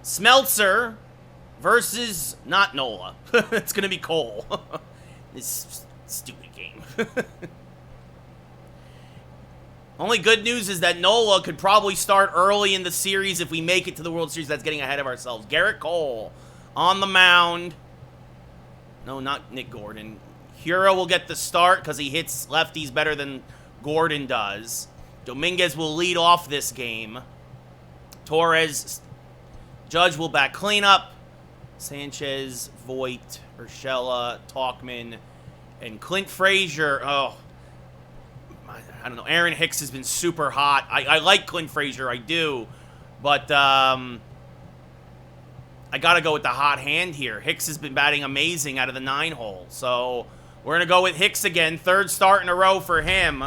Smeltzer versus not Nola. It's going to be Cole. This stupid game. Only good news is that Nola could probably start early in the series if we make it to the World Series. That's getting ahead of ourselves. Garrett Cole on the mound. No, not Nick Gordon. Hura will get the start because he hits lefties better than Gordon does. Dominguez will lead off this game. Torres, Judge will back cleanup. Sanchez, Voit, Urshela, Talkman, and Clint Frazier. Oh, I don't know. Aaron Hicks has been super hot. I like Clint Frazier, I do. But I got to go with the hot hand here. Hicks has been batting amazing out of the 9-hole. So we're going to go with Hicks again. Third start in a row for him.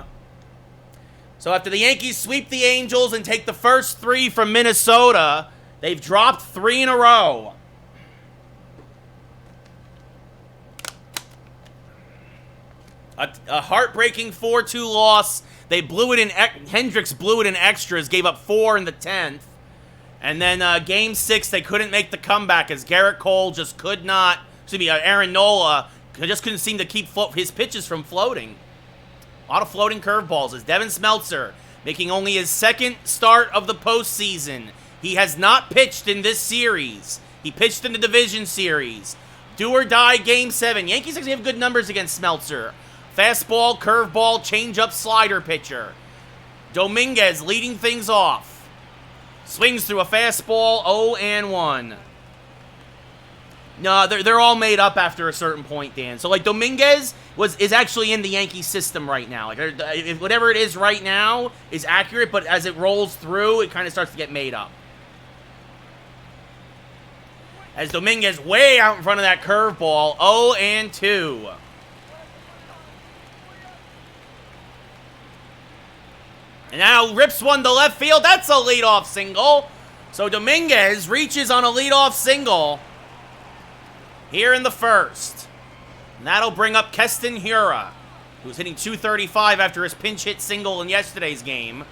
So after the Yankees sweep the Angels and take the first 3 from Minnesota, they've dropped 3 in a row. A heartbreaking 4-2 loss. They blew it in. Hendricks blew it in extras, gave up 4 in the 10th. And then Game 6, they couldn't make the comeback as Garrett Cole just could not. Aaron Nola just couldn't seem to keep his pitches from floating. A lot of floating curveballs as Devin Smeltzer making only his second start of the postseason. He has not pitched in this series. He pitched in the division series. Do or die Game 7. Yankees actually have good numbers against Smeltzer. Fastball, curveball, changeup, slider pitcher. Dominguez leading things off. Swings through a fastball, 0-1. No, they're all made up after a certain point, Dan. So, like, Dominguez is actually in the Yankee system right now. Like, whatever it is right now is accurate, but as it rolls through, it kind of starts to get made up. As Dominguez way out in front of that curveball, 0-2. And now rips one to left field. That's a leadoff single. So Dominguez reaches on a leadoff single here in the first. And that'll bring up Keston Hura, who's hitting .235 after his pinch hit single in yesterday's game.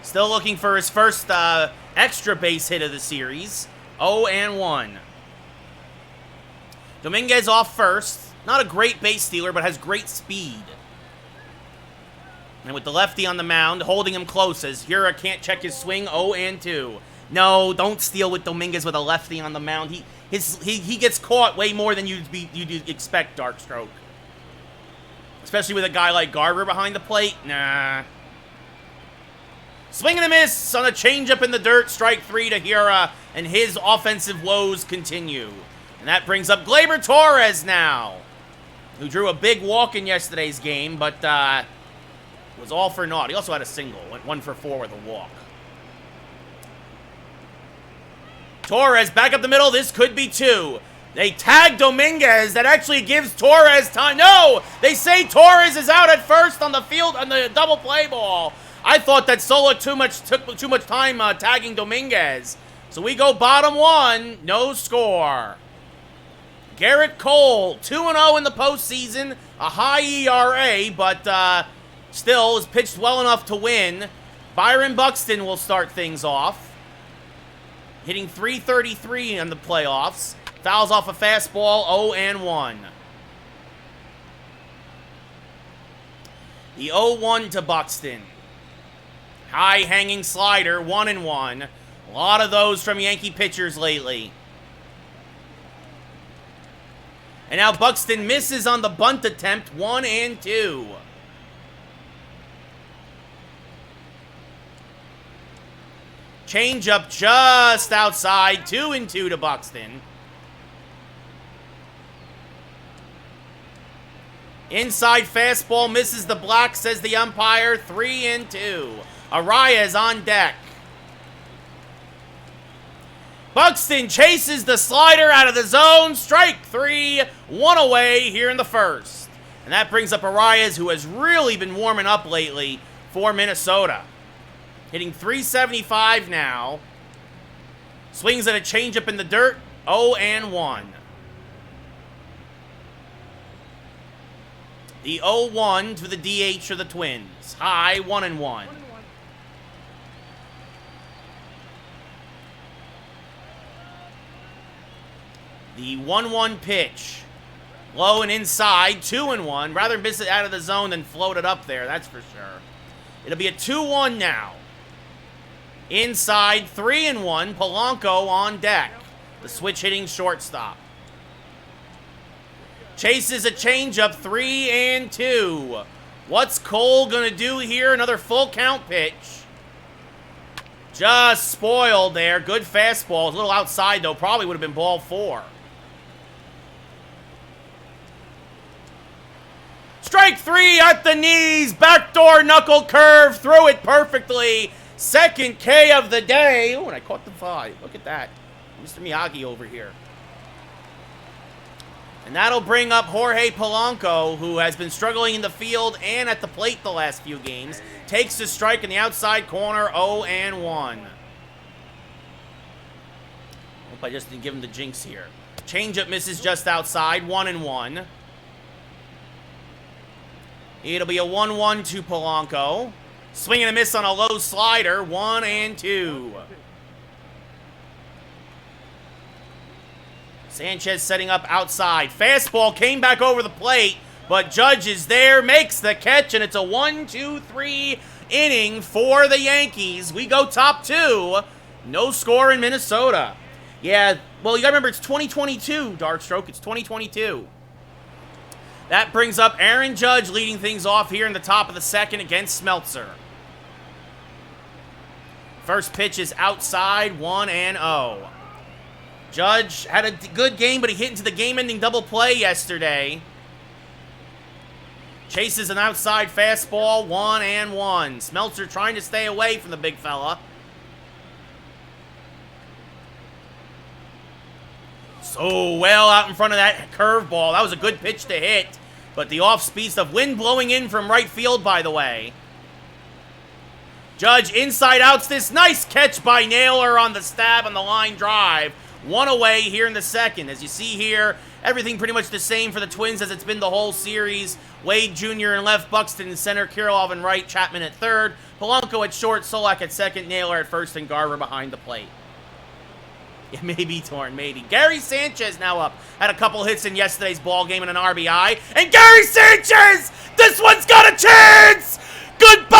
Still looking for his first extra base hit of the series. 0-1. Dominguez off first. Not a great base stealer, but has great speed. And with the lefty on the mound, holding him close as Hura can't check his swing, 0-2. No, don't steal with Dominguez with a lefty on the mound. He gets caught way more than you'd expect, Darkstroke. Especially with a guy like Garver behind the plate. Nah. Swing and a miss on a changeup in the dirt. Strike 3 to Hura, and his offensive woes continue. And that brings up Glaiber Torres now, who drew a big walk in yesterday's game, but was all for naught. He also had a single. Went 1 for 4 with a walk. Torres back up the middle. This could be 2. They tag Dominguez. That actually gives Torres time. No! They say Torres is out at first on the field on the double play ball. I thought that Sola took too much time tagging Dominguez. So we go bottom 1. No score. Garrett Cole, 2-0 in the postseason. A high ERA, but still is pitched well enough to win. Byron Buxton will start things off. Hitting .333 in the playoffs. Fouls off a fastball, 0-1. The 0-1 to Buxton. High hanging slider, 1-1. A lot of those from Yankee pitchers lately. And now Buxton misses on the bunt attempt, 1-2. Changeup just outside, 2-2 to Buxton. Inside fastball misses the block, says the umpire, 3-2. Arias on deck. Buxton chases the slider out of the zone. Strike 3, 1 away here in the first. And that brings up Arias, who has really been warming up lately for Minnesota. Hitting .375 now. Swings at a changeup in the dirt. 0-1. The 0-1 to the DH for the Twins. High, 1-1. The 1-1 pitch. Low and inside, 2-1. Rather miss it out of the zone than float it up there, that's for sure. It'll be a 2-1 now. Inside, 3-1. Polanco on deck. The switch hitting shortstop. Chases a changeup, 3-2. What's Cole gonna do here? Another full count pitch. Just spoiled there. Good fastball. A little outside, though. Probably would have been ball 4. Strike 3 at the knees. Backdoor knuckle curve. Threw it perfectly. Second K of the day. Oh, and I caught the 5. Look at that. Mr. Miyagi over here. And that'll bring up Jorge Polanco, who has been struggling in the field and at the plate the last few games. Takes the strike in the outside corner, 0-1. Hope I just didn't give him the jinx here. Changeup misses just outside, 1-1. It'll be a 1-1 to Polanco. Swing and a miss on a low slider, 1-2. Sanchez setting up outside. Fastball came back over the plate, but Judge is there, makes the catch, and it's a 1-2-3 inning for the Yankees. We go top 2. No score in Minnesota. Yeah, well, you gotta remember, it's 2022, Darkstroke. It's 2022. That brings up Aaron Judge leading things off here in the top of the second against Smeltzer. First pitch is outside, 1-0. Judge had a good game, but he hit into the game-ending double play yesterday. Chases an outside fastball, 1-1. Smeltzer trying to stay away from the big fella. So well out in front of that curveball. That was a good pitch to hit, but the off-speed stuff. Wind blowing in from right field, by the way. Judge inside outs this. Nice catch by Naylor on the stab on the line drive. 1 away here in the second. As you see here, everything pretty much the same for the Twins as it's been the whole series. Wade Jr. in left, Buxton in center, Kirilov in right, Chapman at third, Polanco at short, Solak at second, Naylor at first, and Garver behind the plate. Yeah, maybe, Torn, maybe. Gary Sanchez now up. Had a couple hits in yesterday's ball game and an RBI. And Gary Sanchez! This one's got a chance! Goodbye,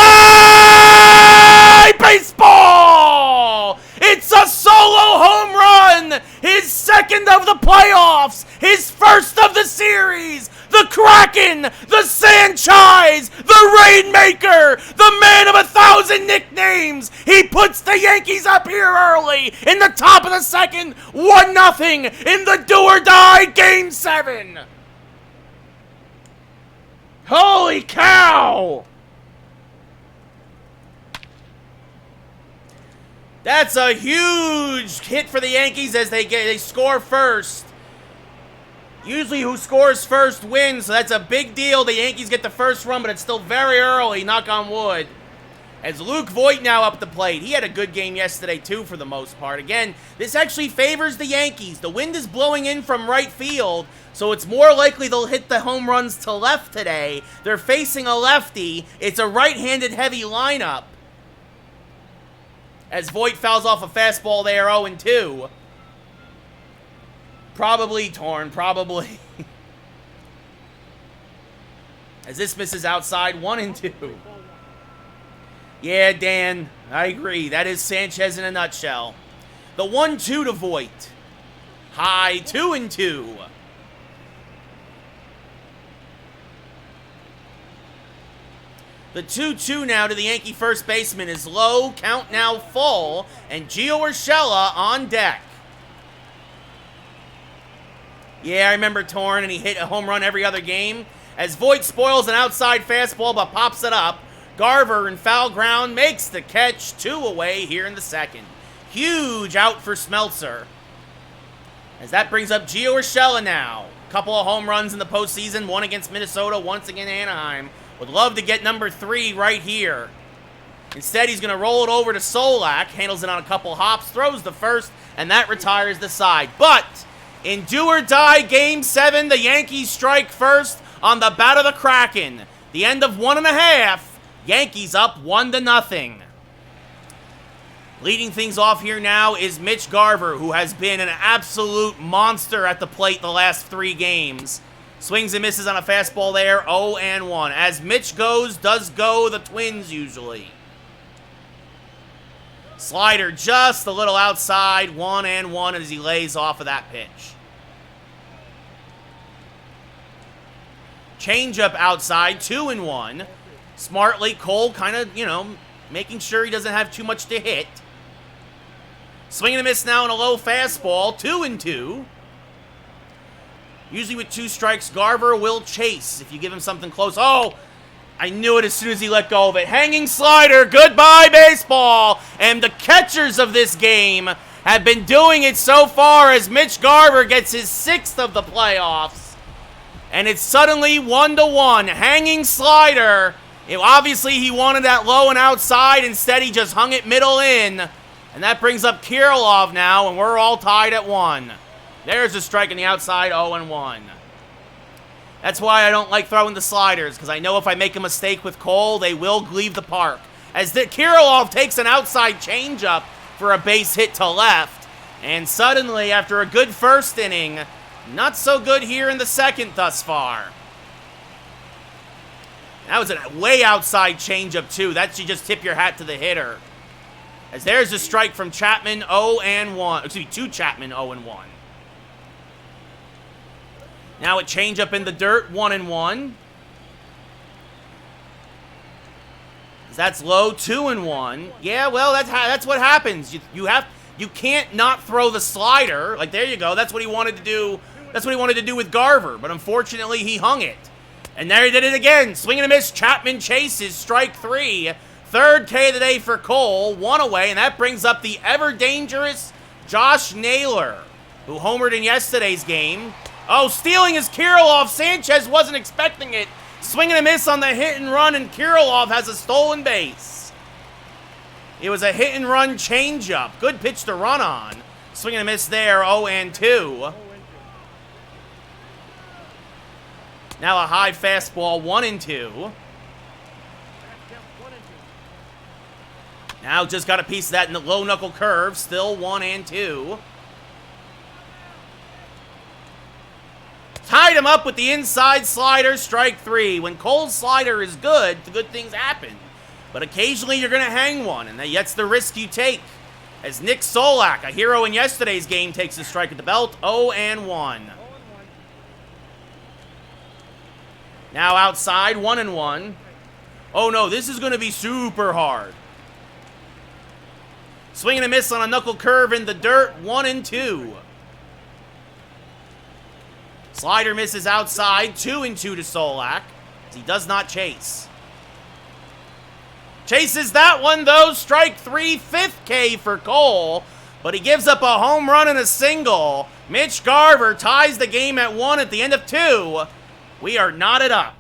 baseball! It's a solo home run! His second of the playoffs! His first of the series! The Kraken! The Sanchez! The Rainmaker! The man of 1,000 nicknames! He puts the Yankees up here early in the top of the second! 1-0 in the do-or-die Game 7! Holy cow! That's a huge hit for the Yankees as they score first. Usually who scores first wins, so that's a big deal. The Yankees get the first run, but it's still very early, knock on wood. As Luke Voit now up the plate. He had a good game yesterday, too, for the most part. Again, this actually favors the Yankees. The wind is blowing in from right field, so it's more likely they'll hit the home runs to left today. They're facing a lefty. It's a right-handed heavy lineup. As Voit fouls off a fastball there, 0-2. Probably, Torn, probably. As this misses outside, 1-2. Yeah, Dan, I agree. That is Sanchez in a nutshell. The 1-2 to Voit. High, 2-2. The 2-2 now to the Yankee first baseman is low, count now full, and Gio Urshela on deck. Yeah, I remember Torn, and he hit a home run every other game. As Voit spoils an outside fastball but pops it up, Garver in foul ground makes the catch, 2 away here in the second. Huge out for Smeltzer. As that brings up Gio Urshela now. Couple of home runs in the postseason, one against Minnesota, once against Anaheim. Would love to get number 3 right here. Instead, he's going to roll it over to Solak, handles it on a couple hops, throws the first, and that retires the side. But in do-or-die Game 7, the Yankees strike first on the bat of the Kraken. The end of 1.5. Yankees up 1-0. Leading things off here now is Mitch Garver, who has been an absolute monster at the plate the last 3 games. Swings and misses on a fastball there, 0-1. As Mitch goes, does go the Twins usually. Slider just a little outside, 1-1 as he lays off of that pitch. Changeup outside, 2-1. Smartly, Cole kind of, making sure he doesn't have too much to hit. Swing and a miss now on a low fastball, 2-2. Usually with 2 strikes, Garver will chase if you give him something close. Oh, I knew it as soon as he let go of it. Hanging slider, goodbye baseball. And the catchers of this game have been doing it so far as Mitch Garver gets his 6th of the playoffs. And it's suddenly 1-1. Hanging slider. Obviously, he wanted that low and outside. Instead, he just hung it middle in. And that brings up Kirilloff now, and we're all tied at 1. There's a strike on the outside, 0-1. That's why I don't like throwing the sliders, because I know if I make a mistake with Cole, they will leave the park. As Kirilloff takes an outside changeup for a base hit to left. And suddenly, after a good first inning, not so good here in the second thus far. That was a way outside changeup, too. That should just tip your hat to the hitter. As there's a strike from Chapman, 0-1. Excuse me, to Chapman, 0-1. Now a changeup in the dirt, 1-1. That's low, 2-1. Yeah, well, that's what happens. You can't not throw the slider. Like, there you go. That's what he wanted to do. That's what he wanted to do with Garver, but unfortunately he hung it. And there he did it again. Swing and a miss. Chapman chases, strike 3. 3rd K of the day for Cole, 1 away, and that brings up the ever-dangerous Josh Naylor, who homered in yesterday's game. Oh, stealing is Kirilloff. Sanchez wasn't expecting it. Swing and a miss on the hit and run, and Kirilloff has a stolen base. It was a hit and run changeup. Good pitch to run on. Swing and a miss there, 0-2. Now a high fastball, 1-2. Now just got a piece of that in the low knuckle curve. Still 1-2. Tied him up with the inside slider, strike 3. When Cole's slider is good, the good things happen. But occasionally you're going to hang one, and that's the risk you take. As Nick Solak, a hero in yesterday's game, takes a strike at the belt, 0-1. Now outside, 1-1. Oh no, this is going to be super hard. Swing and a miss on a knuckle curve in the dirt, 1-2. Slider misses outside, 2-2 to Solak. He does not chase. Chases that one, though. Strike 3, 5th K for Cole. But he gives up a home run and a single. Mitch Garver ties the game at 1 at the end of 2. We are knotted up.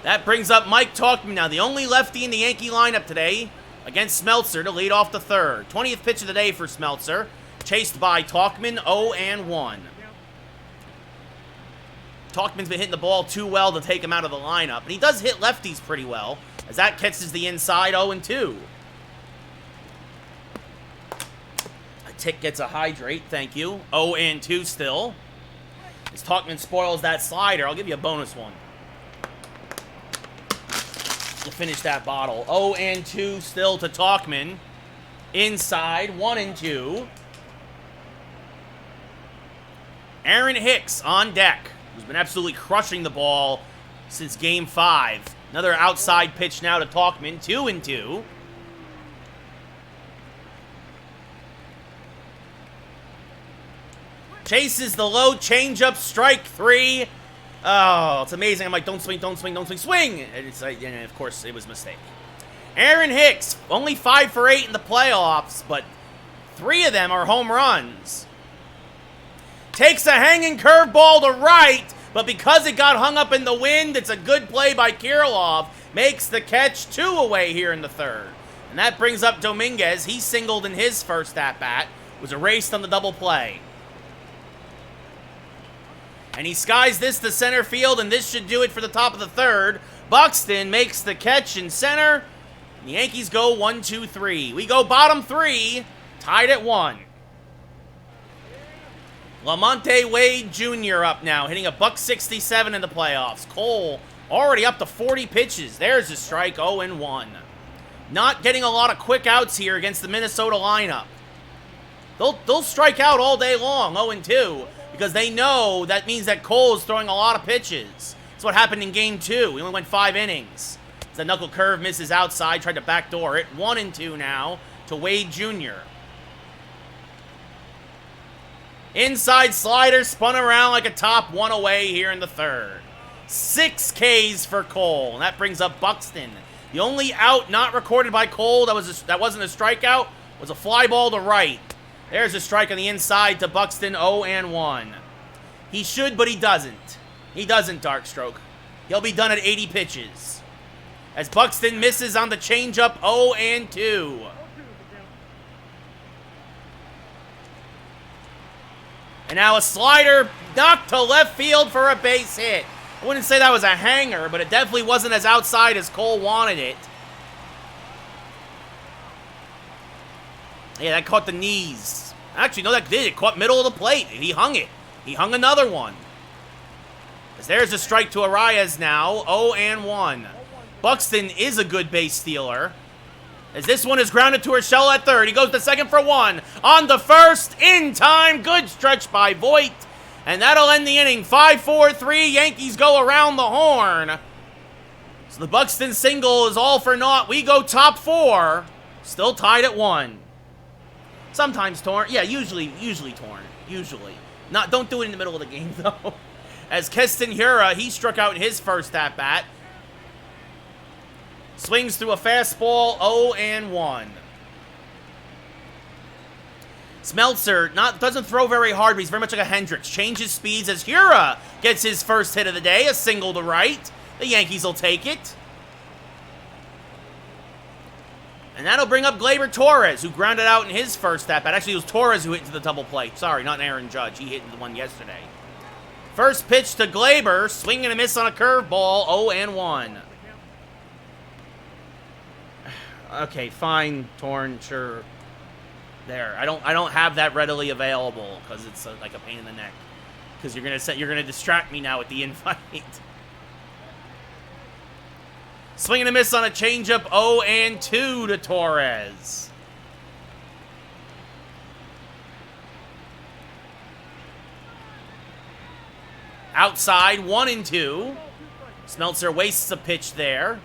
That brings up Mike Tauchman now, the only lefty in the Yankee lineup today, against Smeltzer to lead off the 3rd. 20th pitch of the day for Smeltzer. Chased by Tauchman, 0-1. Tauchman's been hitting the ball too well to take him out of the lineup. And he does hit lefties pretty well, as that catches the inside, 0-2. A tick gets a hydrate, thank you. 0-2 still. As Tauchman spoils that slider, I'll give you a bonus one to finish that bottle. 0-2 still to Tauchman. Inside, 1-2. Aaron Hicks on deck, who's been absolutely crushing the ball since Game 5. Another outside pitch now to Tauchman, 2-2. Chases the low changeup, strike 3. Oh, it's amazing. I'm like, don't swing, don't swing, don't swing, swing! And it's like, and of course, it was a mistake. Aaron Hicks, only 5 for 8 in the playoffs, but 3 of them are home runs. Takes a hanging curveball to right, but because it got hung up in the wind, it's a good play by Kirilloff. Makes the catch, 2 away here in the 3rd. And that brings up Dominguez. He singled in his first at-bat. Was erased on the double play. And he skies this to center field, and this should do it for the top of the 3rd. Buxton makes the catch in center. The Yankees go 1, 2, 3. We go bottom 3, tied at 1. Lamonte Wade Jr. up now, hitting a $167 in the playoffs. Cole already up to 40 pitches. There's a strike, 0-1. Not getting a lot of quick outs here against the Minnesota lineup. They'll strike out all day long, 0-2, because they know that means that Cole's throwing a lot of pitches. That's what happened in Game 2. He only went 5 innings. The knuckle curve misses outside, tried to backdoor it. 1-2 now to Wade Jr. Inside slider spun around like a top 1 away here in the third. 6 Ks for Cole, and that brings up Buxton. The only out not recorded by Cole that wasn't a strikeout was a fly ball to right. There's a strike on the inside to Buxton, 0-1. He should, but he doesn't. He doesn't, Darkstroke. He'll be done at 80 pitches. As Buxton misses on the changeup, 0-2. And now a slider knocked to left field for a base hit. I wouldn't say that was a hanger, but it definitely wasn't as outside as Cole wanted it. Yeah, that caught the knees. Actually, no, that did. It caught middle of the plate, and he hung it. He hung another one. As there's a strike to Arias now, 0-1. Buxton is a good base stealer. As this one is grounded to Urshela at third. He goes to second for 1. On the first, in time. Good stretch by Voit. And that'll end the inning. 5-4-3. Yankees go around the horn. So the Buxton single is all for naught. We go top 4. Still tied at 1. Sometimes torn. Yeah, usually torn. Usually. Don't do it in the middle of the game, though. As Keston Hiura, he struck out in his first at-bat. Swings through a fastball, 0-1. Smeltzer doesn't throw very hard, but he's very much like a Hendricks. Changes speeds as Hiura gets his first hit of the day, a single to right. The Yankees will take it. And that'll bring up Glaiber Torres, who grounded out in his first at-bat. Actually, it was Torres who hit into the double play. Sorry, not Aaron Judge. He hit into the one yesterday. First pitch to Glaiber, swing and a miss on a curveball, 0-1. Okay, fine, Torn, sure. There, I don't have that readily available because it's like a pain in the neck. Because you're gonna distract me now with the invite. Swing and a miss on a changeup, 0-2 to Torres. Outside, 1-2. Smeltzer wastes a pitch there.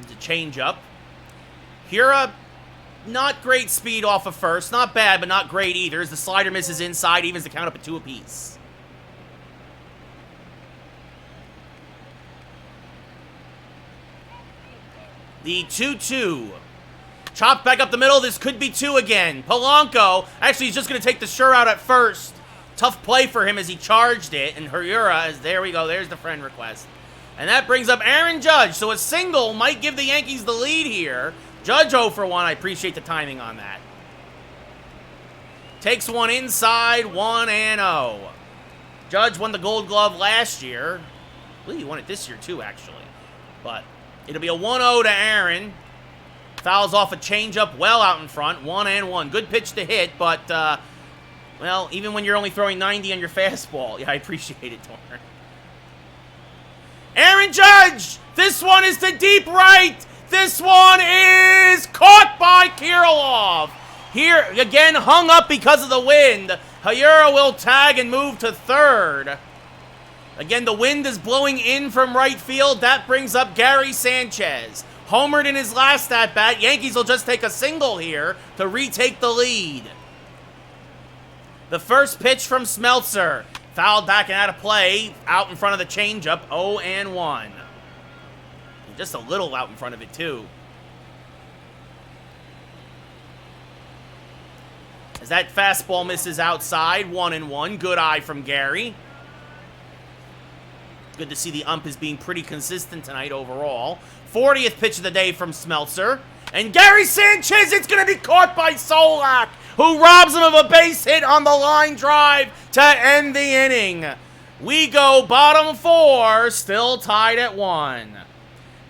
It's a changeup. Hiura, not great speed off of first. Not bad, but not great either. As the slider misses inside, evens the count up at 2 apiece. The 2-2. Chopped back up the middle. This could be 2 again. Polanco, actually, he's just going to take the sure out at first. Tough play for him as he charged it. And Hiura, there we go. There's the friend request. And that brings up Aaron Judge. So a single might give the Yankees the lead here. Judge 0 for 1. I appreciate the timing on that. Takes one inside, 1-0. Judge won the Gold Glove last year. I believe he won it this year too, actually. But it'll be a 1-0 to Aaron. Fouls off a changeup well out in front. 1-1. Good pitch to hit, but, well, even when you're only throwing 90 on your fastball. Yeah, I appreciate it, Torn. Aaron Judge! This one is to deep right! This one is caught by Kirilov. Here, again, hung up because of the wind. Hiura will tag and move to third. Again, the wind is blowing in from right field. That brings up Gary Sanchez. Homered in his last at-bat. Yankees will just take a single here to retake the lead. The first pitch from Smeltzer. Fouled back and out of play. Out in front of the changeup. 0-1. Just a little out in front of it, too. As that fastball misses outside, 1-1. Good eye from Gary. Good to see the ump is being pretty consistent tonight overall. 40th pitch of the day from Smeltzer. And Gary Sanchez, it's going to be caught by Solak, who robs him of a base hit on the line drive to end the inning. We go bottom 4, still tied at 1.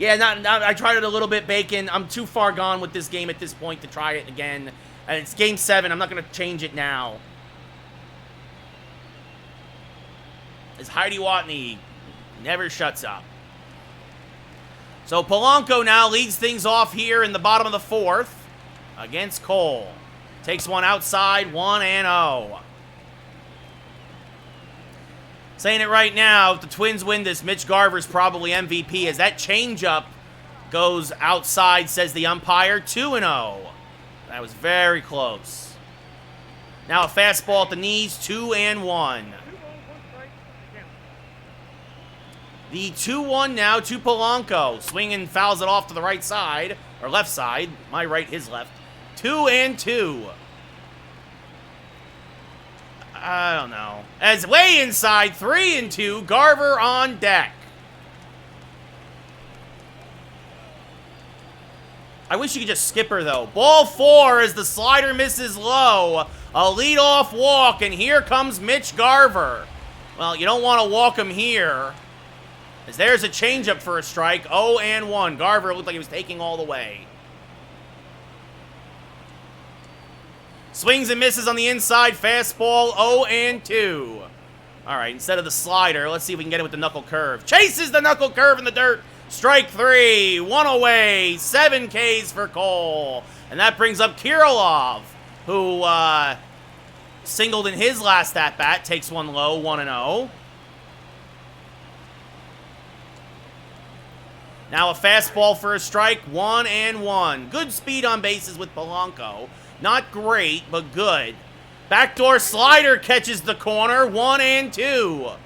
Yeah, I tried it a little bit, Bacon. I'm too far gone with this game at this point to try it again. And it's Game 7. I'm not going to change it now. As Heidi Watney never shuts up. So Polanco now leads things off here in the bottom of the 4th against Cole. Takes one outside, 1-0. Saying it right now, if the Twins win this, Mitch Garver's probably MVP, as that changeup goes outside, says the umpire, 2-0. That was very close. Now a fastball at the knees, 2-1. The 2-1 now to Polanco. Swinging, fouls it off to the right side, or left side. My right, his left. 2-2. I don't know. As way inside, 3-2. Garver on deck. I wish you could just skip her, though. Ball 4 as the slider misses low. A leadoff walk, and here comes Mitch Garver. Well, you don't want to walk him here. As there's a changeup for a strike. 0-1. Garver looked like he was taking all the way. Swings and misses on the inside. Fastball, 0-2. All right, instead of the slider, let's see if we can get it with the knuckle curve. Chases the knuckle curve in the dirt. Strike 3. 1 away. 7 Ks for Cole. And that brings up Kirilov, who singled in his last at-bat. Takes one low, 1-0. Now a fastball for a strike, 1-1. Good speed on bases with Polanco. Not great, but good. Backdoor slider catches the corner, 1-2.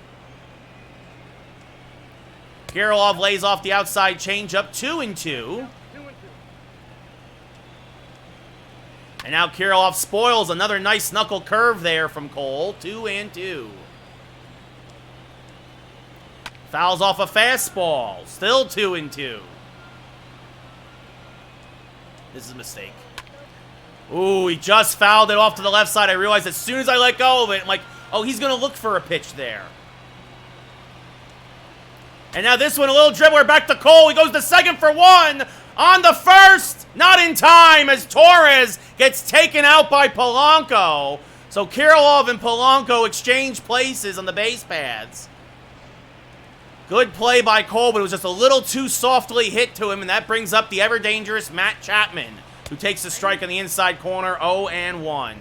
Kirilov lays off the outside changeup, 2-2. And now Kirilov spoils another nice knuckle curve there from Cole, 2-2. Fouls off a fastball, still 2-2. This is a mistake. Ooh, he just fouled it off to the left side. I realized as soon as I let go of it, I'm like, oh, he's going to look for a pitch there. And now this one, a little dribbler back to Cole. He goes to second for 1. On the first, not in time, as Torres gets taken out by Polanco. So Kirilov and Polanco exchange places on the base paths. Good play by Cole, but it was just a little too softly hit to him, and that brings up the ever-dangerous Matt Chapman, who takes the strike on the inside corner, 0-1.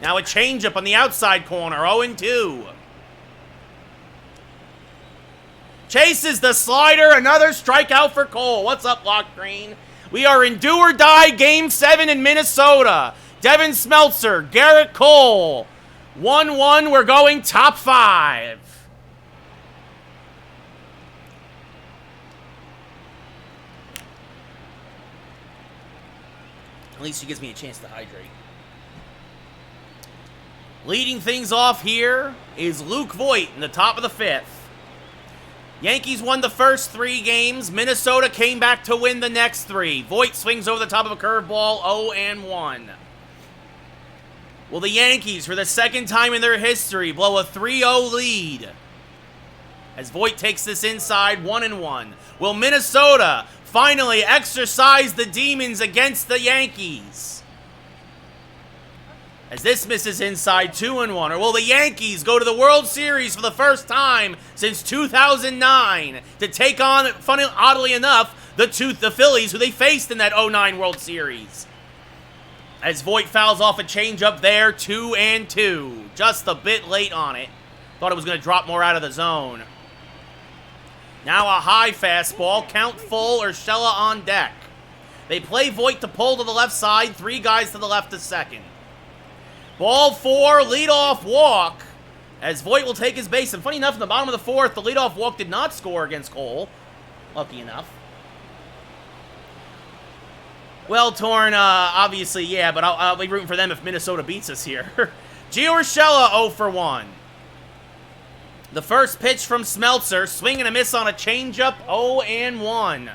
Now a changeup on the outside corner, 0-2. Chases the slider, another strikeout for Cole. What's up, Lock Green? We are in do or die Game 7 in Minnesota. Devin Smeltzer, Garrett Cole. 1-1, we're going top 5. At least she gives me a chance to hydrate. Leading things off here is Luke Voit in the top of the 5th. Yankees won the first 3 games. Minnesota came back to win the next 3. Voit swings over the top of a curveball, 0-1. Will the Yankees, for the second time in their history, blow a 3-0 lead? As Voit takes this inside, 1-1. Will Minnesota finally exorcise the demons against the Yankees? As this misses inside, 2-1. Or will the Yankees go to the World Series for the first time since 2009 to take on, oddly enough, the Phillies, who they faced in that 2009 World Series? As Voit fouls off a changeup there, 2-2. Just a bit late on it. Thought it was going to drop more out of the zone. Now a high fastball, count full, Urshela on deck. They play Voit to pull to the left side, 3 guys to the left to second. Ball 4, leadoff walk, as Voit will take his base. And funny enough, in the bottom of the 4th, the leadoff walk did not score against Cole. Lucky enough. Well, Torn, obviously, yeah, but I'll be rooting for them if Minnesota beats us here. Gio Urshela, 0 for 1. The first pitch from Smeltzer, swing and a miss on a changeup, 0-1.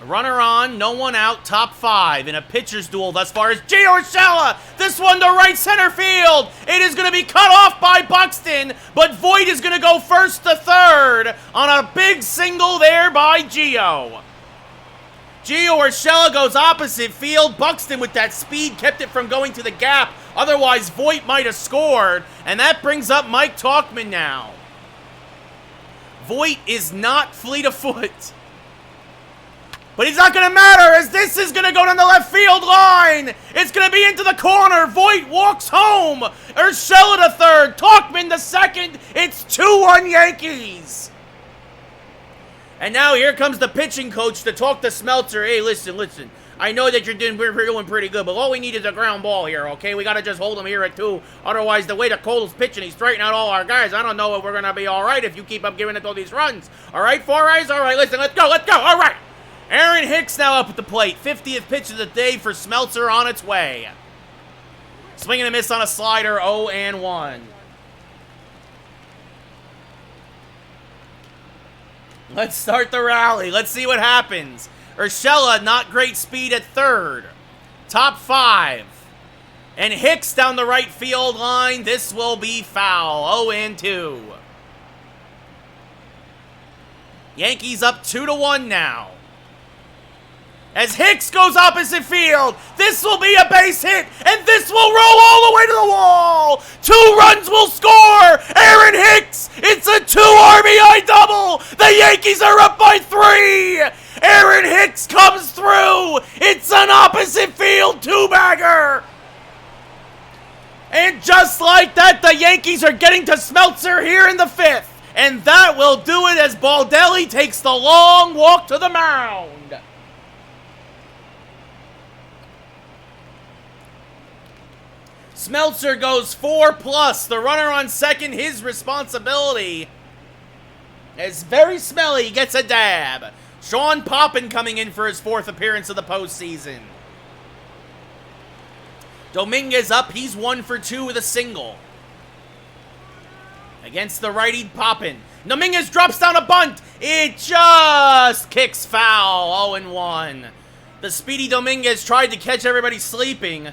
Runner on, no one out, top 5 in a pitcher's duel thus far is Gio Urshela. This one to right center field. It is going to be cut off by Buxton, but Voit is going to go first to third on a big single there by Gio. Gio Urshela goes opposite field. Buxton with that speed kept it from going to the gap. Otherwise, Voit might have scored, and that brings up Mike Tauchman now. Voit is not fleet of foot. But he's not going to matter, as this is going to go down the left field line. It's going to be into the corner. Voit walks home. Urshela to third. Tauchman to second. It's 2-1 Yankees. And now here comes the pitching coach to talk to Smeltzer. Hey, listen. I know that we're doing pretty good, but all we need is a ground ball here, okay? We got to just hold him here at 2. Otherwise, the way the Cole's pitching, he's straightening out all our guys. I don't know if we're going to be all right if you keep up giving it all these runs. All right, Four Eyes? All right, listen, let's go. All right. Aaron Hicks now up at the plate. 50th pitch of the day for Smeltzer on its way. Swing and a miss on a slider, 0-1. Let's start the rally. Let's see what happens. Urshela, not great speed at third. Top 5. And Hicks down the right field line. This will be foul, 0-2. Yankees up 2-1 now. As Hicks goes opposite field, this will be a base hit, and this will roll all the way to the wall. 2 runs will score. Aaron Hicks, it's a 2 RBI double. The Yankees are up by 3. Aaron Hicks comes through. It's an opposite field 2-bagger. And just like that, the Yankees are getting to Smeltzer here in the 5th. And that will do it as Baldelli takes the long walk to the mound. Smeltzer goes 4+. The runner on second, his responsibility. It's very smelly. He gets a dab. Sean Poppin coming in for his 4th appearance of the postseason. Dominguez up. He's 1 for 2 with a single. Against the righty Poppin. Dominguez drops down a bunt. It just kicks foul. 0-1. The speedy Dominguez tried to catch everybody sleeping.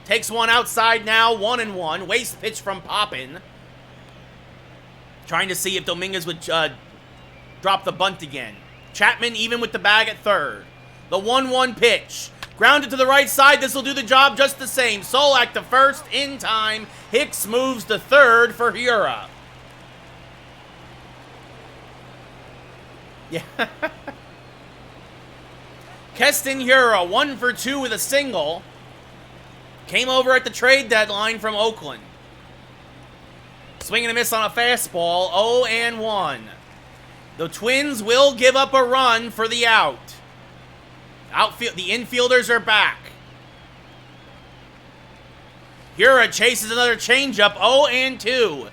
Takes one outside now, 1-1. Waste pitch from Poppin. Trying to see if Dominguez would drop the bunt again. Chapman even with the bag at third. The 1-1 pitch. Grounded to the right side. This will do the job just the same. Solak to first in time. Hicks moves to third for Hura. Yeah. Keston Hura, 1 for 2 with a single. Came over at the trade deadline from Oakland. Swing and a miss on a fastball, 0-1. The Twins will give up a run for the out. The infielders are back. Hura chases another changeup, 0-2.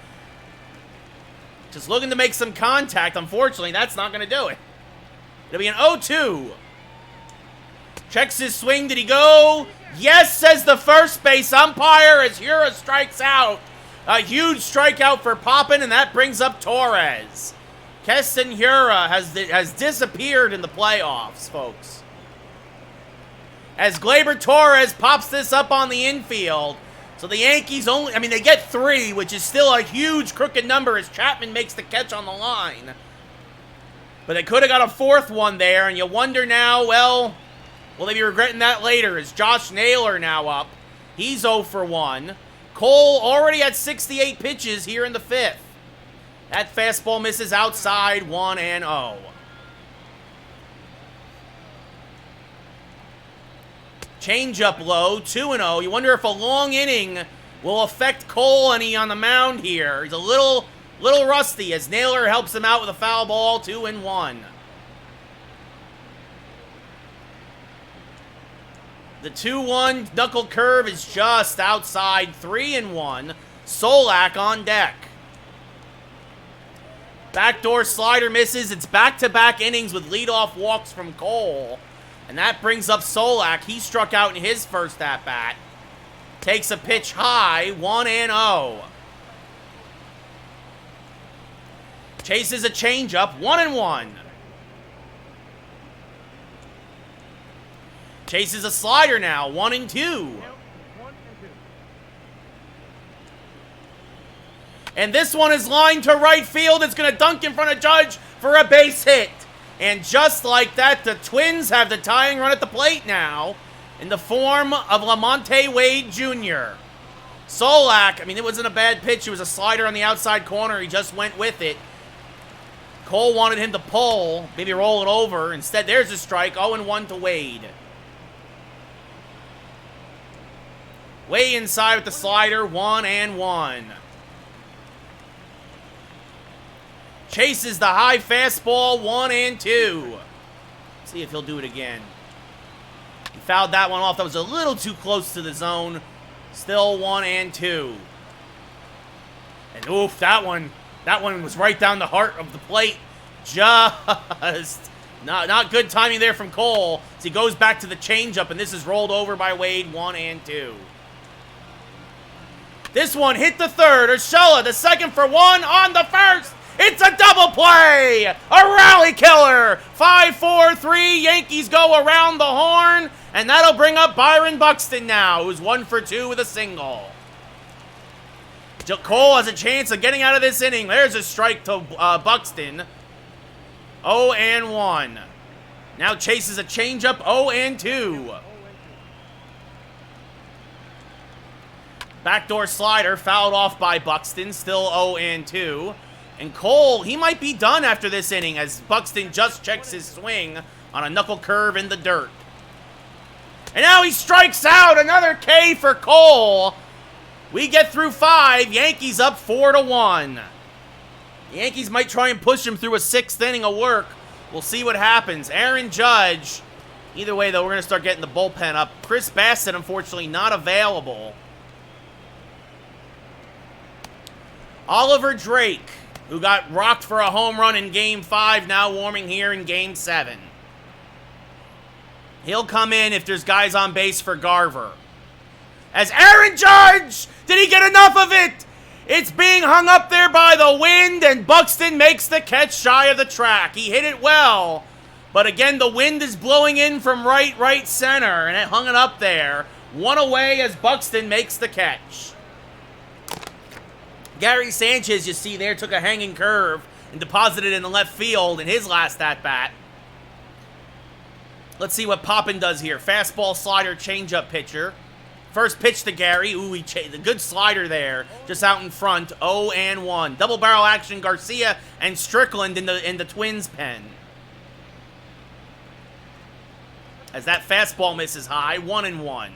Just looking to make some contact. Unfortunately, that's not going to do it. It'll be an 0-2. Checks his swing. Did he go? Yes, says the first base umpire as Hura strikes out. A huge strikeout for Poppin, and that brings up Torres. Keston Hura has disappeared in the playoffs, folks. As Glaiber Torres pops this up on the infield. So the Yankees they get 3, which is still a huge crooked number as Chapman makes the catch on the line. But they could have got a 4th one there, and you wonder now, well, will they be regretting that later? Is Josh Naylor now up? He's 0 for 1. Cole already at 68 pitches here in the 5th. That fastball misses outside, 1-0. Change-up low, 2-0. You wonder if a long inning will affect Cole any on the mound here. He's a little rusty as Naylor helps him out with a foul ball, 2-1. The 2-1 knuckle curve is just outside, 3-1. Solak on deck. Backdoor slider misses. It's back-to-back innings with leadoff walks from Cole. And that brings up Solak. He struck out in his first at-bat. Takes a pitch high, 1-0. Chases a changeup, 1-1. Chases a slider now, 1-2. And this one is lined to right field. It's going to dunk in front of Judge for a base hit. And just like that, the Twins have the tying run at the plate now in the form of Lamonte Wade Jr. Solak, I mean, it wasn't a bad pitch. It was a slider on the outside corner. He just went with it. Cole wanted him to pull, maybe roll it over. Instead, there's a strike, 0-1 to Wade. Way inside with the slider, 1-1. Chases the high fastball, 1-2. See if he'll do it again. He fouled that one off. That was a little too close to the zone. Still 1-2. And oof, that one was right down the heart of the plate. Just not good timing there from Cole. As he goes back to the changeup, and this is rolled over by Wade, 1-2. This one hit the third. Urshela, the second for one on the first. It's a double play! A rally killer! 5-4-3, Yankees go around the horn, and that'll bring up Byron Buxton now, who's 1 for 2 with a single. Cole has a chance of getting out of this inning. There's a strike to Buxton. 0-1. Now chases a changeup, 0-2. Backdoor slider fouled off by Buxton, still 0-2. And Cole, he might be done after this inning as Buxton just checks his swing on a knuckle curve in the dirt. And now he strikes out. Another K for Cole. We get through 5. Yankees up 4-1. The Yankees might try and push him through a 6th inning of work. We'll see what happens. Aaron Judge. Either way, though, we're going to start getting the bullpen up. Chris Bassett, unfortunately, not available. Oliver Drake, who got rocked for a home run in Game 5, now warming here in Game 7. He'll come in if there's guys on base for Garver. As Aaron Judge, did he get enough of it? It's being hung up there by the wind, and Buxton makes the catch shy of the track. He hit it well, but again, the wind is blowing in from right center, and it hung it up there. One away as Buxton makes the catch. Gary Sanchez, you see there, took a hanging curve and deposited it in the left field in his last at-bat. Let's see what Poppin does here. Fastball, slider, changeup pitcher. First pitch to Gary. Ooh, the good slider there, just out in front. 0-1. Double barrel action, Garcia and Strickland in the Twins' pen. As that fastball misses high, 1-1.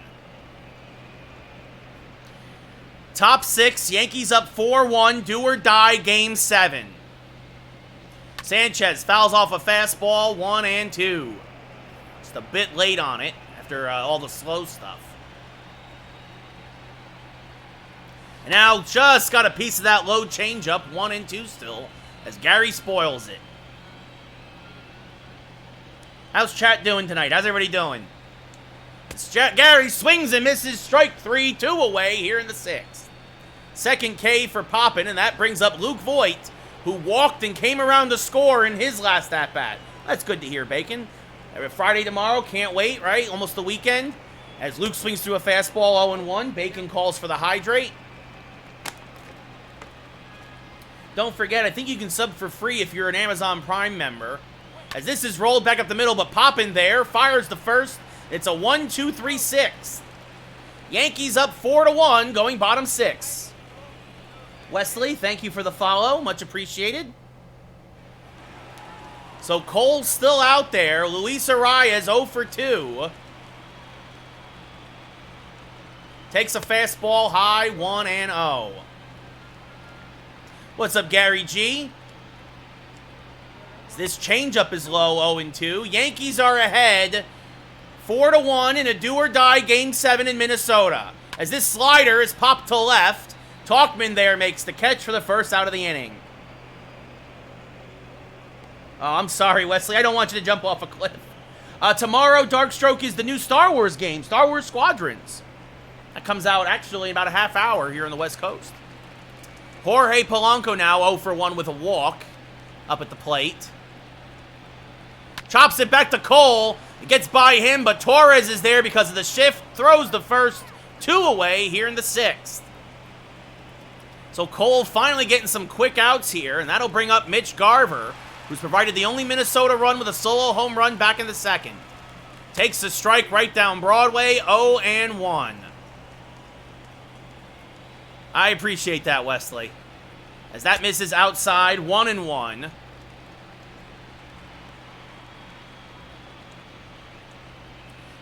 Top 6, Yankees up 4-1, do or die, Game 7. Sanchez fouls off a fastball, 1-2. Just a bit late on it after all the slow stuff. And now just got a piece of that low changeup, 1-2 still, as Gary spoils it. How's chat doing tonight? How's everybody doing? Gary swings and misses, strike 3, 2 away here in the 6th. Second K for Poppin, and that brings up Luke Voigt, who walked and came around to score in his last at-bat. That's good to hear, Bacon. Friday tomorrow, can't wait, right? Almost the weekend. As Luke swings through a fastball, 0-1, Bacon calls for the hydrate. Don't forget, I think you can sub for free if you're an Amazon Prime member. As this is rolled back up the middle, but Poppin there fires the first. It's a 1-2-3-6. Yankees up 4-1, going bottom 6. Wesley, thank you for the follow. Much appreciated. So Cole's still out there. Luis Arias 0 for 2. Takes a fastball high, 1-0. What's up, Gary G? This changeup is low, 0-2. Yankees are ahead 4-1 in a do-or-die Game 7 in Minnesota. As this slider is popped to left, Talkman there makes the catch for the first out of the inning. Oh, I'm sorry, Wesley. I don't want you to jump off a cliff. Tomorrow, Darkstroke is the new Star Wars game, Star Wars Squadrons. That comes out actually in about a half hour here on the West Coast. Jorge Polanco now 0 for 1 with a walk. up at the plate. Chops it back to Cole. It gets by him, but Torres is there because of the shift. Throws the first 2 away here in the 6th. So Cole finally getting some quick outs here, and that'll bring up Mitch Garver, who's provided the only Minnesota run with a solo home run back in the 2nd. Takes the strike right down Broadway, 0-1. I appreciate that, Wesley. As that misses outside, 1-1.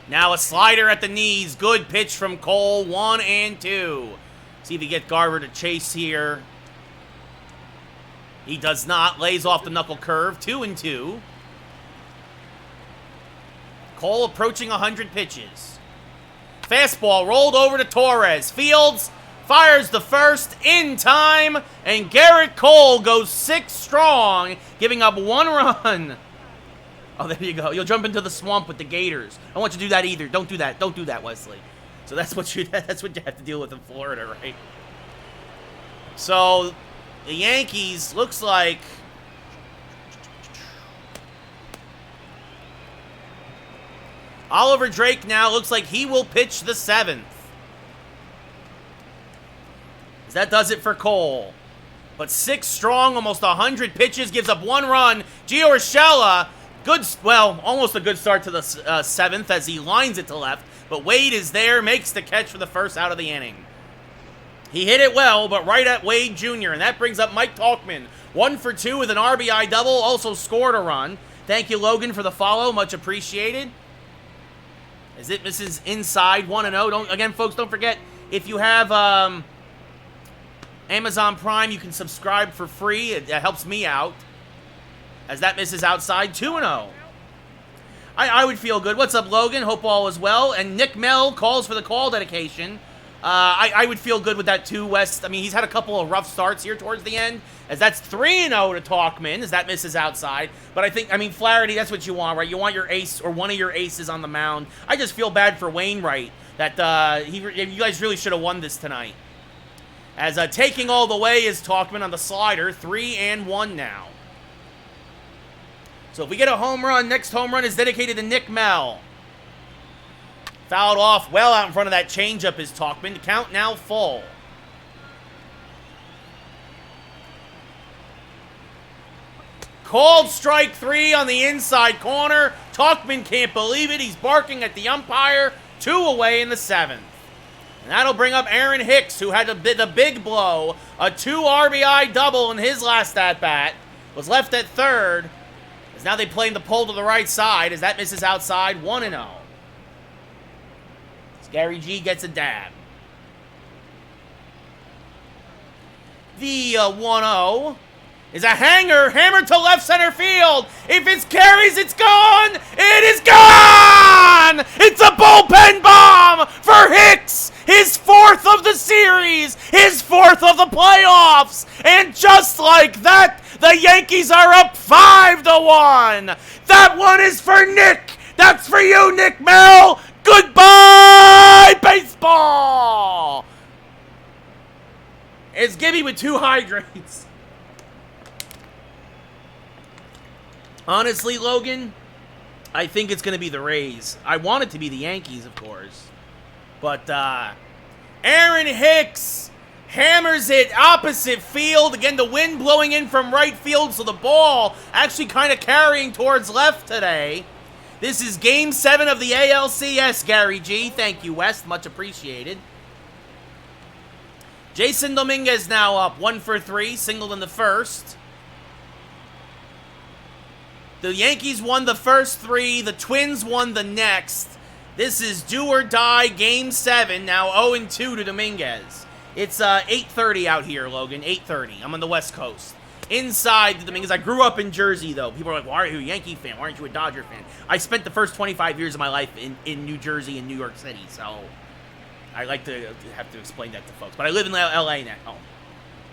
Now a slider at the knees. Good pitch from Cole, 1-2. See if he get Garver to chase here. He does not. Lays off the knuckle curve, 2-2. Cole approaching 100 pitches. Fastball rolled over to Torres. Fields fires the first in time, and Garrett Cole goes 6 strong, giving up 1 run. Oh, there you go. You'll jump into the swamp with the Gators. I don't want you to do that either. Don't do that. Don't do that, Wesley. So that's what you have to deal with in Florida, right? So the Yankees looks like Oliver Drake now looks like he will pitch the 7th. That does it for Cole. But 6 strong, almost 100 pitches, gives up 1 run. Gio Urshela, almost a good start to the 7th as he lines it to left. But Wade is there, makes the catch for the first out of the inning. He hit it well, but right at Wade Jr., and that brings up Mike Tauchman. 1 for 2 with an RBI double, also scored a run. Thank you, Logan, for the follow. Much appreciated. As it misses inside, 1-0. Again, folks, don't forget, if you have Amazon Prime, you can subscribe for free. It helps me out. As that misses outside, 2-0. I would feel good. What's up, Logan? Hope all is well. And Nick Mel calls for the call dedication. I would feel good with that too, West. I mean, he's had a couple of rough starts here towards the end. As that's 3-0 to Tauchman, as that misses outside. But I mean, Flaherty, that's what you want, right? You want your ace or one of your aces on the mound. I just feel bad for Wainwright that you guys really should have won this tonight. As taking all the way is Tauchman on the slider, 3-1 now. So if we get a home run, next home run is dedicated to Nick Mel. Fouled off well out in front of that changeup is Tauchman. The count now full. Called strike 3 on the inside corner. Tauchman can't believe it. He's barking at the umpire. 2 away in the 7th. And that'll bring up Aaron Hicks, who had the big blow. A 2 RBI double in his last at-bat. Was left at third. As now they play him the pull to the right side. As that misses outside, 1-0. As Gary G gets a dab. The 1-0 is a hanger. Hammered to left center field. If it's carries, it's gone. It is gone! It's a bullpen bomb for Hicks. His 4th of the series. His 4th of the playoffs. And just like that, the Yankees are up 5-1. That one is for Nick. That's for you, Nick Mel. Goodbye, baseball. It's Gibby with 2 hydrates. Honestly, Logan, I think it's going to be the Rays. I want it to be the Yankees, of course. But Aaron Hicks hammers it opposite field. Again, the wind blowing in from right field, so the ball actually kind of carrying towards left today. This is Game 7 of the ALCS, Gary G. Thank you, West. Much appreciated. Jason Dominguez now up, 1 for 3, singled in the first. The Yankees won the first 3. The Twins won the next. This is do or die Game 7. Now 0-2 to Dominguez. It's 8:30 out here, Logan. 8:30. I'm on the West Coast. Inside the Dominguez. I grew up in Jersey, though. People are like, why are you a Yankee fan? Why aren't you a Dodger fan? I spent the first 25 years of my life in New Jersey and New York City, so I like to have to explain that to folks. But I live in L.A. now. Oh.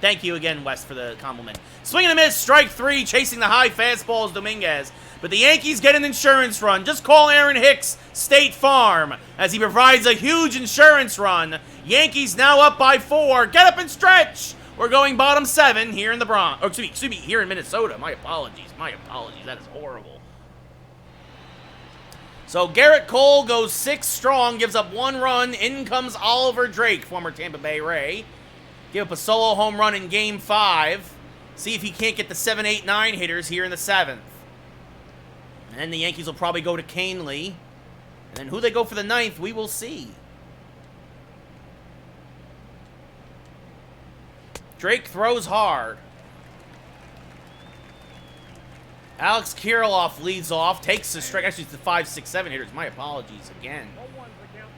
Thank you again, West, for the compliment. Swing and a miss, strike 3, chasing the high fastballs, Dominguez. But the Yankees get an insurance run. Just call Aaron Hicks State Farm as he provides a huge insurance run. Yankees now up by 4. Get up and stretch. We're going bottom 7 here in the Bronx. Oh, excuse me, here in Minnesota. My apologies. That is horrible. So Garrett Cole goes 6 strong, gives up 1 run. In comes Oliver Drake, former Tampa Bay Ray. Give up a solo home run in Game 5. See if he can't get the 7, 8, 9 hitters here in the 7th. And then the Yankees will probably go to Canely. And then who they go for the 9th, we will see. Drake throws hard. Alex Kirilloff leads off, takes the strike. Actually, it's the 5, 6, 7 hitters. My apologies again.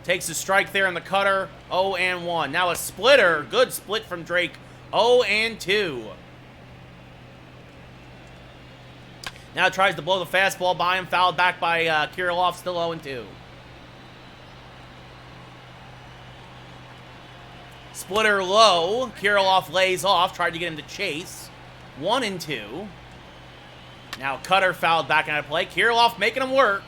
Takes a strike there on the cutter. 0-1. Now a splitter. Good split from Drake. 0-2. Now tries to blow the fastball by him. Fouled back by Kirilloff. Still 0-2. Splitter low. Kirilloff lays off. Tried to get him to chase. 1-2. Now cutter fouled back out of play. Kirilloff making him work.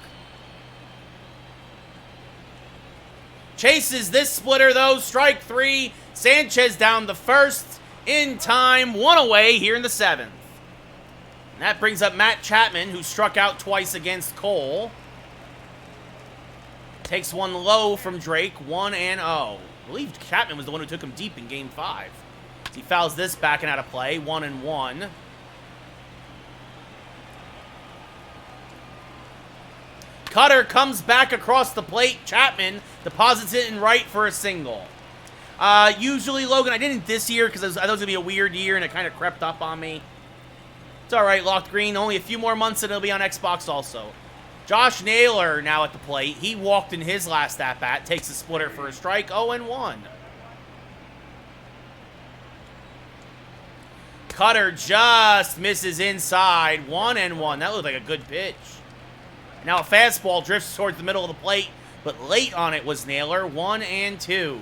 Chases this splitter though. Strike 3. Sanchez down the first. In time. 1 away here in the 7th. And that brings up Matt Chapman, who struck out twice against Cole. Takes one low from Drake. 1-0. I believe Chapman was the one who took him deep in Game 5. He fouls this back and out of play. 1-1. Cutter comes back across the plate. Chapman deposits it in right for a single. Usually, Logan, I didn't this year because I thought it was going to be a weird year and it kind of crept up on me. It's all right, Locked Green. Only a few more months and it'll be on Xbox also. Josh Naylor now at the plate. He walked in his last at-bat. Takes a splitter for a strike. 0-1. Cutter just misses inside. 1-1. That looked like a good pitch. Now a fastball drifts towards the middle of the plate, but late on it was Naylor. 1-2.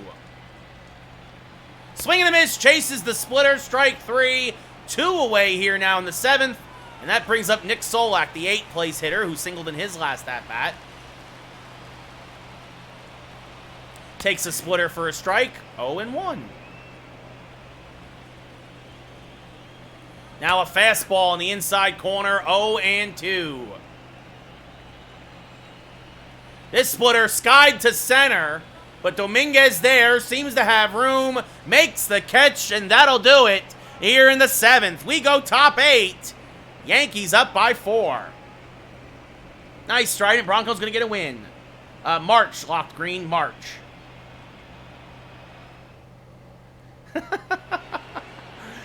Swing and a miss. Chases the splitter. Strike 3. 2 away here now in the 7th. And that brings up Nick Solak, the 8th place hitter, who singled in his last at-bat. Takes a splitter for a strike. 0-1. Now a fastball in the inside corner. 0-2. This splitter skied to center, but Dominguez there seems to have room, makes the catch, and that'll do it here in the 7th. We go top 8. Yankees up by 4. Nice, Trident. Broncos going to get a win. March, Locked Green, March.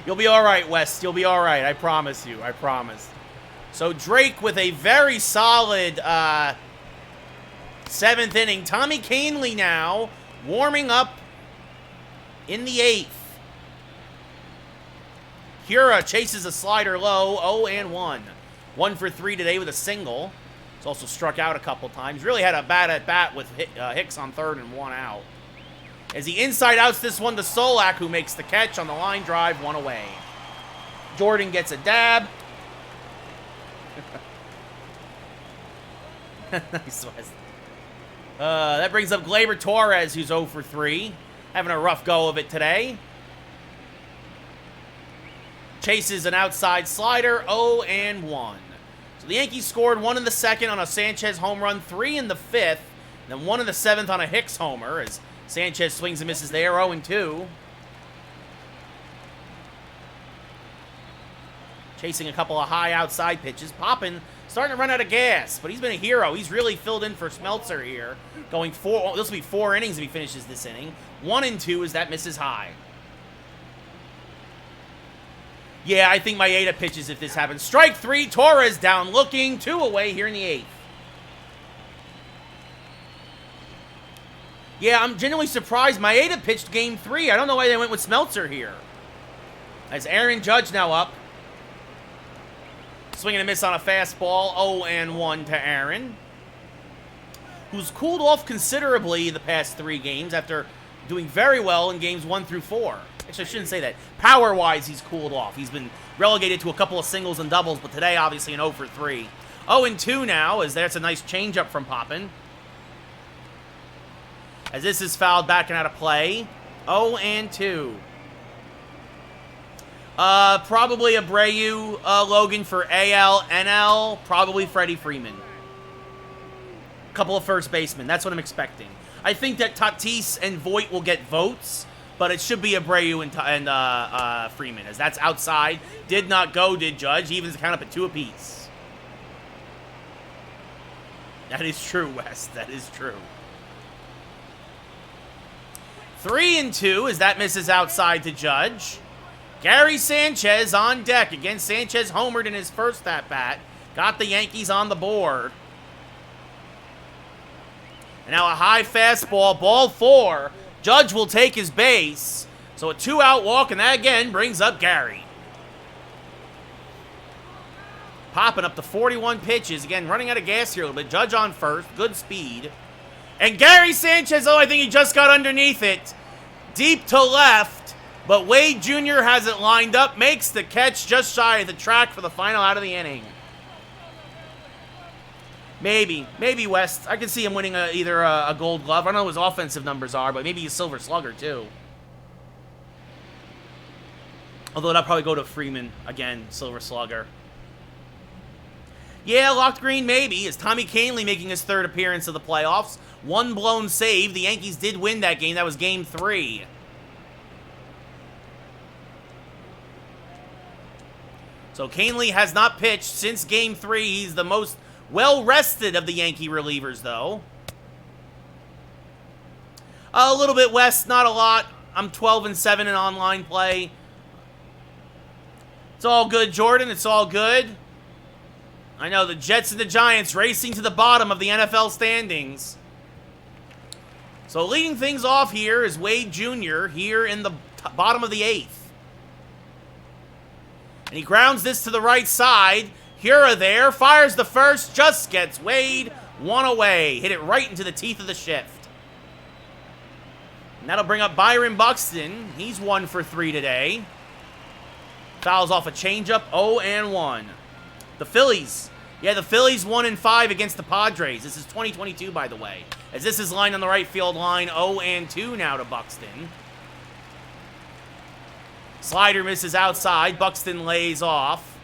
You'll be all right, West. You'll be all right. I promise you. I promise. So Drake with a very solid 7th inning. Tommy Canely now warming up in the 8th. Cura chases a slider low. 0-1. 1 for 3 today with a single. He's also struck out a couple times. Really had a bad at-bat with Hicks on 3rd and 1 out. As he inside outs this one to Solak, who makes the catch on the line drive. 1 away. Jordan gets a dab. Nice, West. That brings up Glaiber Torres, who's 0 for 3. Having a rough go of it today. Chases an outside slider. 0-1. So the Yankees scored 1 in the 2nd on a Sanchez home run, 3 in the 5th, and then 1 in the 7th on a Hicks homer as Sanchez swings and misses there. 0-2. Chasing a couple of high outside pitches. Poppin' starting to run out of gas, but he's been a hero. He's really filled in for Smeltzer here. Going 4, this will be 4 innings if he finishes this inning. 1-2 as that misses high. Yeah, I think Maeda pitches if this happens. Strike 3, Torres down looking. 2 away here in the 8th. Yeah, I'm genuinely surprised. Maeda pitched Game 3. I don't know why they went with Smeltzer here. As Aaron Judge now up. Swing and a miss on a fastball. 0-1 to Aaron, who's cooled off considerably the past 3 games after doing very well in games 1 through 4. Actually, I shouldn't say that. Power-wise, he's cooled off. He's been relegated to a couple of singles and doubles, but today, obviously, an 0 for 3. 0-2 now, as that's a nice changeup from Poppin. As this is fouled back and out of play. 0-2. Probably Abreu, Logan for AL, NL, probably Freddie Freeman. Couple of first basemen. That's what I'm expecting. I think that Tatis and Voit will get votes, but it should be Abreu and Freeman, as that's outside. Did not go, did Judge. Evens count up at 2 apiece. That is true, Wes. That is true. 3-2 as that misses outside to Judge. Gary Sanchez on deck. Again, Sanchez homered in his first at-bat. Got the Yankees on the board. And now a high fastball, ball 4. Judge will take his base. So a 2-out walk, and that again brings up Gary. Popping up to 41 pitches. Again, running out of gas here a little bit. Judge on first. Good speed. And Gary Sanchez, oh, I think he just got underneath it. Deep to left. But Wade Jr. has it lined up. Makes the catch just shy of the track for the final out of the inning. Maybe West. I can see him winning either a Gold Glove. I don't know what his offensive numbers are, but maybe a Silver Slugger too. Although that'll probably go to Freeman again, Silver Slugger. Yeah, locked green maybe. Is Tommy Kahnle making his 3rd appearance of the playoffs? 1 blown save. The Yankees did win that game. That was Game 3. So Kahnle has not pitched since Game 3. He's the most well-rested of the Yankee relievers, though. A little bit West, not a lot. I'm 12-7 in online play. It's all good, Jordan. It's all good. I know the Jets and the Giants racing to the bottom of the NFL standings. So leading things off here is Wade Jr. here in the bottom of the 8th. And he grounds this to the right side. Hura there, fires the first, just gets Wade 1 away. Hit it right into the teeth of the shift. And that'll bring up Byron Buxton. He's 1 for 3 today. Fouls off a changeup, 0-1. The Phillies. Yeah, the Phillies 1-5 against the Padres. This is 2022, by the way. As this is lined on the right field line, 0-2 now to Buxton. Slider misses outside. Buxton lays off.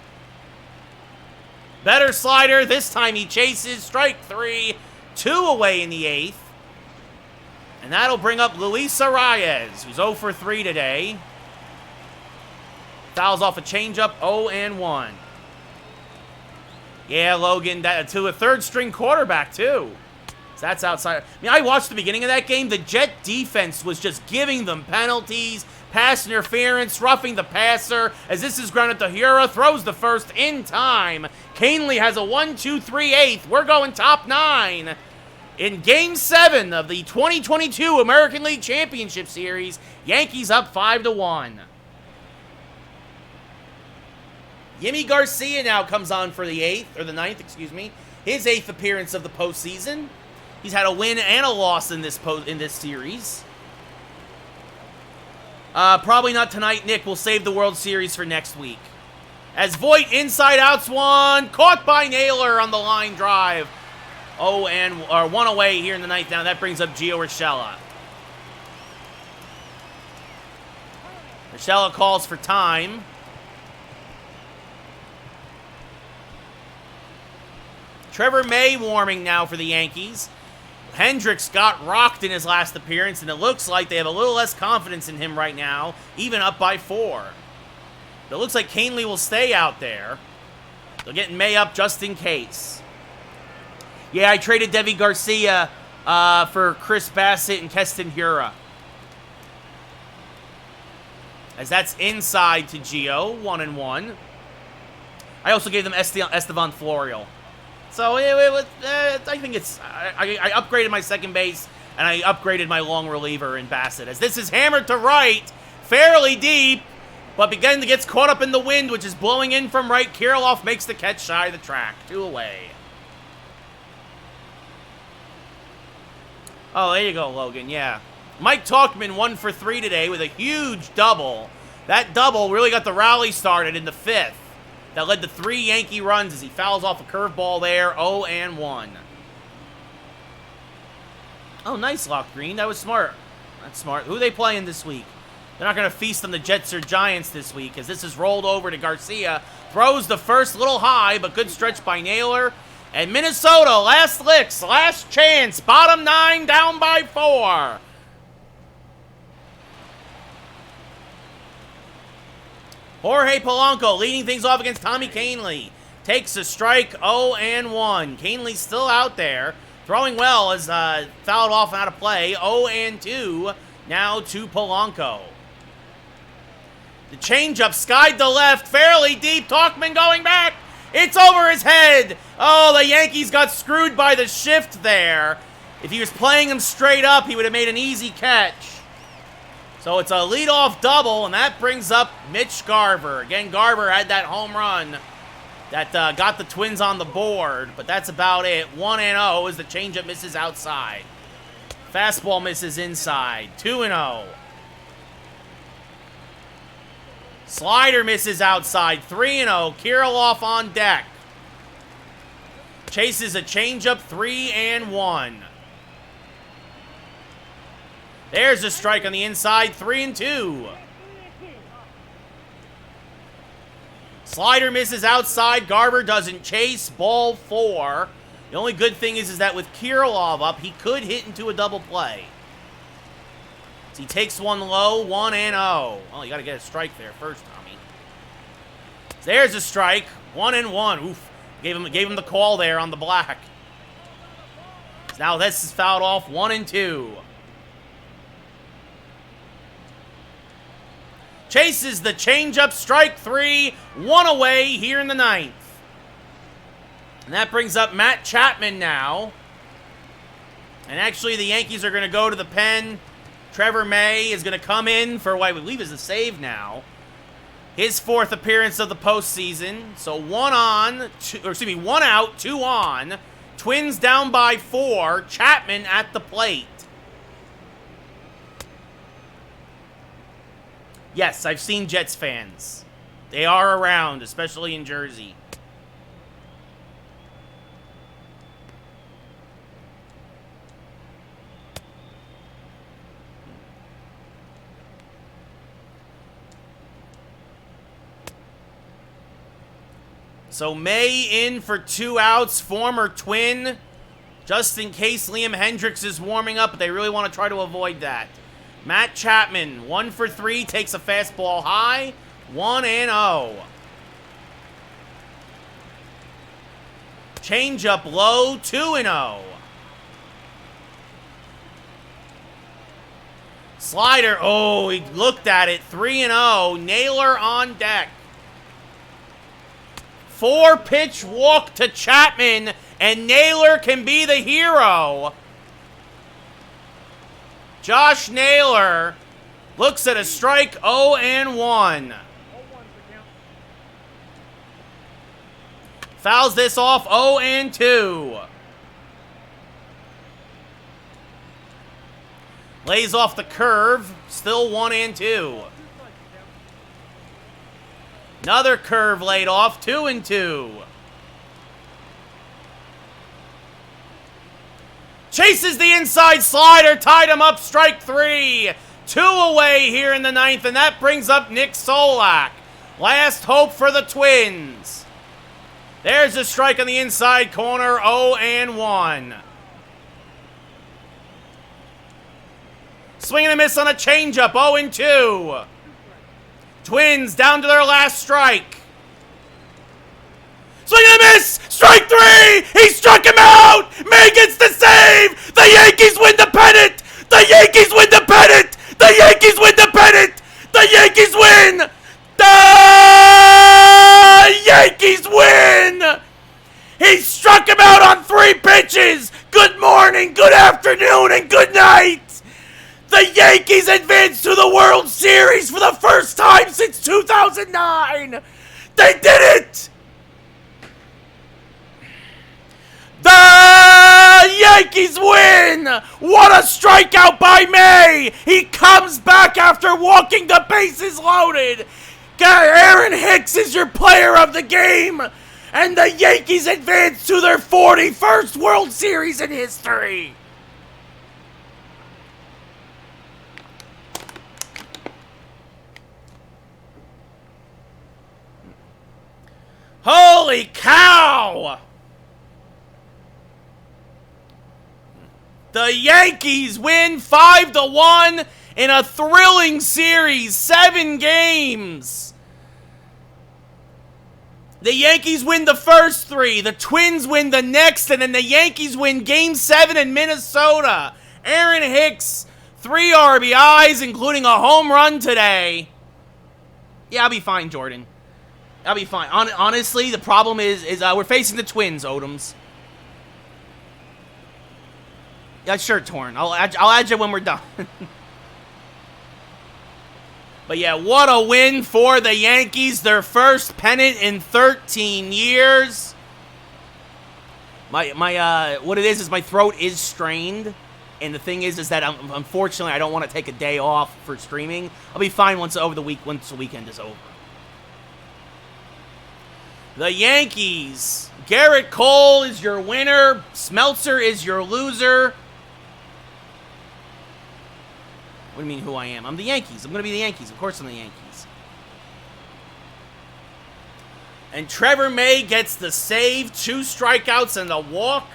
Better slider. This time he chases. Strike 3. 2 away in the 8th. And that'll bring up Luis Arias, who's 0 for 3 today. Fouls off a changeup. 0-1. Yeah, Logan, to a 3rd-string quarterback, too. So that's outside. I mean, I watched the beginning of that game. The Jet defense was just giving them penalties. Pass interference, roughing the passer. As this is grounded to Hura, throws the first in time. Kahnle has a 1-2-3-8. We're going top 9. In Game 7 of the 2022 American League Championship Series, Yankees up 5-1. Yimi Garcia now comes on for the 9th, excuse me. His 8th appearance of the postseason. He's had a win and a loss in this series. Probably not tonight, Nick. We'll save the World Series for next week. As Voit inside outs 1, caught by Naylor on the line drive. 1 away here in the 9th down. That brings up Gio Urshela. Urshela calls for time. Trevor May warming now for the Yankees. Hendricks got rocked in his last appearance, and it looks like they have a little less confidence in him right now, even up by 4. It looks like Kahnle will stay out there. They're getting May up just in case. Yeah, I traded Devin Garcia for Chris Bassett and Keston Hura. As that's inside to Gio, 1-1. I also gave them Estevan Florial. So I think it's. I upgraded my second base and I upgraded my long reliever in Bassett. As this is hammered to right, fairly deep, but again gets caught up in the wind, which is blowing in from right. Kirilloff makes the catch shy of the track, 2 away. Oh, there you go, Logan. Yeah, Mike Tauchman 1 for 3 today with a huge double. That double really got the rally started in the 5th. That led to 3 Yankee runs as he fouls off a curveball there, 0-1. Oh, nice lock, Green. That was smart. That's smart. Who are they playing this week? They're not going to feast on the Jets or Giants this week, as this is rolled over to Garcia. Throws the first, little high, but good stretch by Naylor. And Minnesota, last licks, last chance. Bottom 9, down by 4. Jorge Polanco leading things off against Tommy Kahnle. Takes a strike, 0-1. Kahnle's still out there. Throwing well as fouled off and out of play. 0-2. Now to Polanco. The changeup skied to left. Fairly deep. Tauchman going back. It's over his head. Oh, the Yankees got screwed by the shift there. If he was playing him straight up, he would have made an easy catch. So it's a leadoff double, and that brings up Mitch Garver. Again, Garver had that home run that got the Twins on the board, but that's about it. 1-0 as the changeup misses outside. Fastball misses inside. 2-0. Slider misses outside. 3-0. Kirilloff on deck. Chases a changeup. 3-1. There's a strike on the inside, 3-2. Slider misses outside. Garver doesn't chase. Ball 4. The only good thing is that with Kirilloff up, he could hit into a double play. So he takes one low, 1-0. Well, you got to get a strike there first, Tommy. There's a strike, 1-1. Oof. Gave him the call there on the black. Now this is fouled off, 1-2. Chases the changeup, strike 3, 1 away here in the 9th. And that brings up Matt Chapman now. And actually, the Yankees are going to go to the pen. Trevor May is going to come in for what I believe is a save now. His 4th appearance of the postseason. So 1 out, 2 on. Twins down by 4. Chapman at the plate. Yes, I've seen Jets fans. They are around, especially in Jersey. So May in for 2 outs, former Twin. Just in case Liam Hendricks is warming up, but they really want to try to avoid that. Matt Chapman, 1 for 3, takes a fastball high, 1-0. Changeup low, 2-0. Slider, oh, he looked at it, 3-0. Naylor on deck. 4-pitch walk to Chapman, and Naylor can be the hero. Josh Naylor looks at a strike, 0-1. Fouls this off, 0-2. Lays off the curve, still 1-2. Another curve laid off, 2-2. Chases the inside slider, tied him up, strike 3. 2 away here in the 9th, and that brings up Nick Solak. Last hope for the Twins. There's a strike on the inside corner, 0-1. Swing and a miss on a changeup, 0-2. Twins down to their last strike. Swing and a miss! Strike 3! He struck him out! May gets the save! The Yankees win the pennant! The Yankees win the pennant! The Yankees win the pennant! The Yankees win! The Yankees win! He struck him out on 3 pitches! Good morning, good afternoon, and good night! The Yankees advance to the World Series for the first time since 2009! They did it! The Yankees win! What a strikeout by May! He comes back after walking the bases loaded! Aaron Hicks is your player of the game! And the Yankees advance to their 41st World Series in history! Holy cow! The Yankees win 5-1 in a thrilling series, 7 games. The Yankees win the first 3, the Twins win the next, and then the Yankees win Game 7 in Minnesota. Aaron Hicks, 3 RBIs, including a home run today. Yeah, I'll be fine, Jordan. I'll be fine. Honestly, the problem is we're facing the Twins, Odoms. Yeah, sure, Torn. I'll add you when we're done. But yeah, what a win for the Yankees. Their first pennant in 13 years. What it is my throat is strained. And the thing is that unfortunately I don't want to take a day off for streaming. I'll be fine once the weekend is over. The Yankees. Garrett Cole is your winner. Smeltzer is your loser. What do you mean who I am? I'm the Yankees. I'm going to be the Yankees. Of course I'm the Yankees. And Trevor May gets the save. 2 strikeouts and a walk.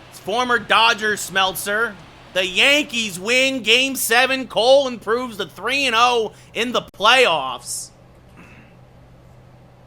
It's former Dodger Smeltzer. The Yankees win Game 7. Cole improves to 3-0 in the playoffs.